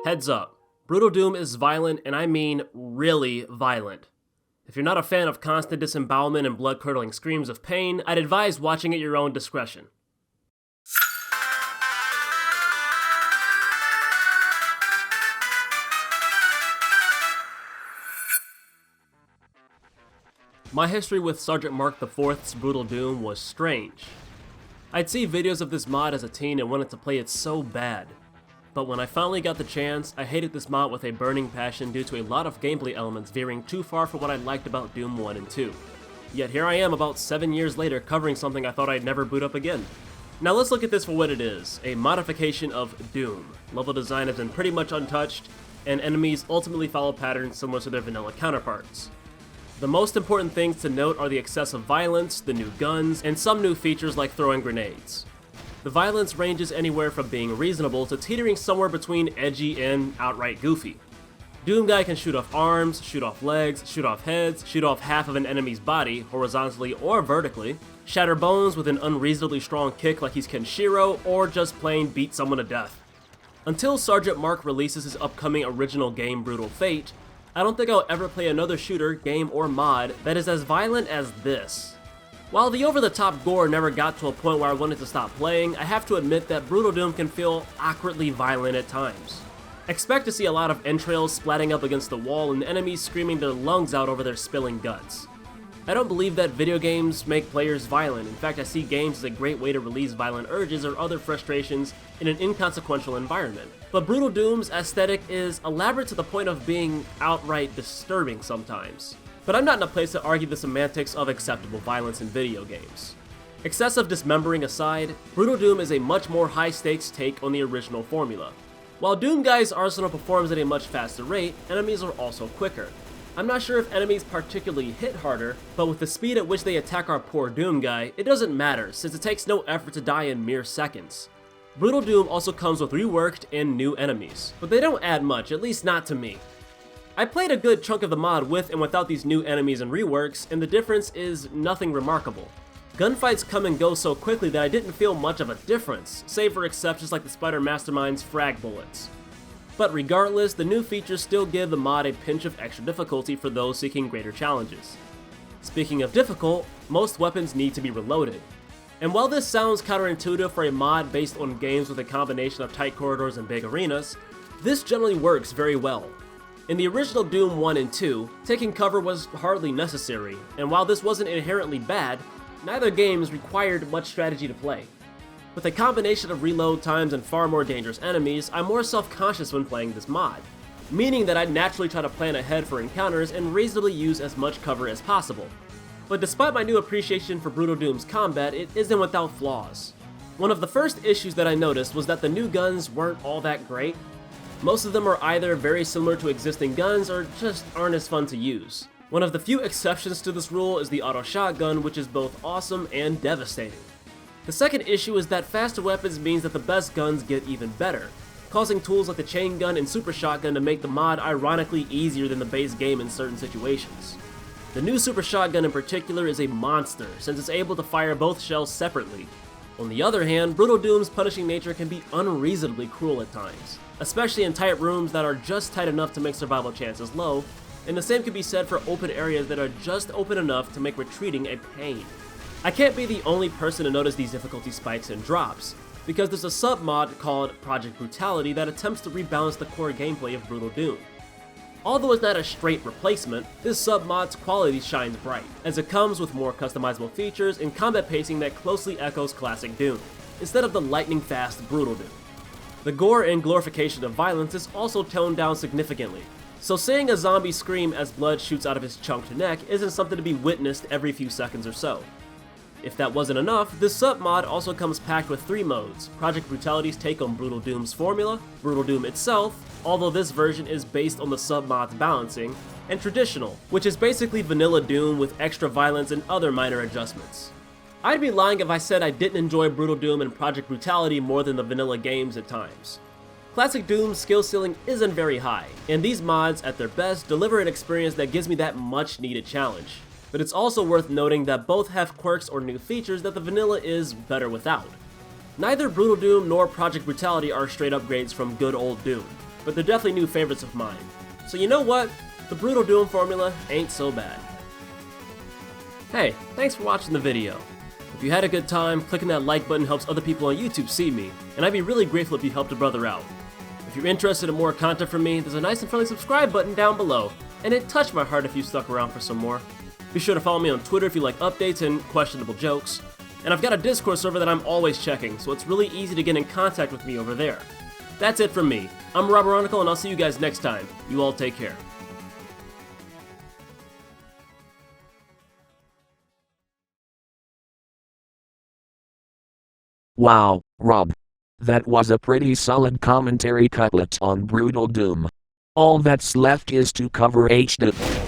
Heads up, Brutal Doom is violent, and I mean really violent. If you're not a fan of constant disembowelment and blood-curdling screams of pain, I'd advise watching at your own discretion. My history with Sergeant Mark IV's Brutal Doom was strange. I'd see videos of this mod as a teen and wanted to play it so bad. But when I finally got the chance, I hated this mod with a burning passion due to a lot of gameplay elements veering too far from what I liked about Doom 1 and 2. Yet here I am about 7 years later covering something I thought I'd never boot up again. Now let's look at this for what it is, a modification of Doom. Level design has been pretty much untouched, and enemies ultimately follow patterns similar to their vanilla counterparts. The most important things to note are the excessive violence, the new guns, and some new features like throwing grenades. The violence ranges anywhere from being reasonable to teetering somewhere between edgy and outright goofy. Doom Guy can shoot off arms, shoot off legs, shoot off heads, shoot off half of an enemy's body, horizontally or vertically, shatter bones with an unreasonably strong kick like he's Kenshiro, or just plain beat someone to death. Until Sergeant Mark releases his upcoming original game Brutal Fate, I don't think I'll ever play another shooter, game, or mod that is as violent as this. While the over-the-top gore never got to a point where I wanted to stop playing, I have to admit that Brutal Doom can feel awkwardly violent at times. Expect to see a lot of entrails splatting up against the wall and enemies screaming their lungs out over their spilling guts. I don't believe that video games make players violent. In fact, I see games as a great way to release violent urges or other frustrations in an inconsequential environment. But Brutal Doom's aesthetic is elaborate to the point of being outright disturbing sometimes. But I'm not in a place to argue the semantics of acceptable violence in video games. Excessive dismembering aside, Brutal Doom is a much more high-stakes take on the original formula. While Doom Guy's arsenal performs at a much faster rate, enemies are also quicker. I'm not sure if enemies particularly hit harder, but with the speed at which they attack our poor Doom Guy, it doesn't matter since it takes no effort to die in mere seconds. Brutal Doom also comes with reworked and new enemies, but they don't add much, at least not to me. I played a good chunk of the mod with and without these new enemies and reworks, and the difference is nothing remarkable. Gunfights come and go so quickly that I didn't feel much of a difference, save for exceptions like the Spider Mastermind's frag bullets. But regardless, the new features still give the mod a pinch of extra difficulty for those seeking greater challenges. Speaking of difficult, most weapons need to be reloaded. And while this sounds counterintuitive for a mod based on games with a combination of tight corridors and big arenas, this generally works very well. In the original Doom 1 and 2, taking cover was hardly necessary, and while this wasn't inherently bad, neither games required much strategy to play. With a combination of reload times and far more dangerous enemies, I'm more self-conscious when playing this mod, meaning that I'd naturally try to plan ahead for encounters and reasonably use as much cover as possible. But despite my new appreciation for Brutal Doom's combat, it isn't without flaws. One of the first issues that I noticed was that the new guns weren't all that great. Most of them are either very similar to existing guns or just aren't as fun to use. One of the few exceptions to this rule is the auto shotgun, which is both awesome and devastating. The second issue is that faster weapons means that the best guns get even better, causing tools like the chain gun and super shotgun to make the mod ironically easier than the base game in certain situations. The new super shotgun in particular is a monster, since it's able to fire both shells separately. On the other hand, Brutal Doom's punishing nature can be unreasonably cruel at times, especially in tight rooms that are just tight enough to make survival chances low, and the same can be said for open areas that are just open enough to make retreating a pain. I can't be the only person to notice these difficulty spikes and drops, because there's a sub-mod called Project Brutality that attempts to rebalance the core gameplay of Brutal Doom. Although it's not a straight replacement, this sub-mod's quality shines bright, as it comes with more customizable features and combat pacing that closely echoes classic Doom, instead of the lightning-fast Brutal Doom. The gore and glorification of violence is also toned down significantly, so seeing a zombie scream as blood shoots out of his chunked neck isn't something to be witnessed every few seconds or so. If that wasn't enough, this sub-mod also comes packed with 3 modes: Project Brutality's take on Brutal Doom's formula, Brutal Doom itself, although this version is based on the sub-mod's balancing, and Traditional, which is basically vanilla Doom with extra violence and other minor adjustments. I'd be lying if I said I didn't enjoy Brutal Doom and Project Brutality more than the vanilla games at times. Classic Doom's skill ceiling isn't very high, and these mods, at their best, deliver an experience that gives me that much needed challenge. But it's also worth noting that both have quirks or new features that the vanilla is better without. Neither Brutal Doom nor Project Brutality are straight upgrades from good old Doom. but they're definitely new favorites of mine. So you know what? The Brutal Doom formula ain't so bad. Hey, thanks for watching the video. If you had a good time, clicking that like button helps other people on YouTube see me, and I'd be really grateful if you helped a brother out. If you're interested in more content from me, there's a nice and friendly subscribe button down below, and it touched my heart if you stuck around for some more. Be sure to follow me on Twitter if you like updates and questionable jokes. And I've got a Discord server that I'm always checking, so it's really easy to get in contact with me over there. That's it from me. I'm RoberOnocle, and I'll see you guys next time. You all take care. Wow, Rob. That was a pretty solid commentary cutlet on Brutal Doom. All that's left is to cover HD.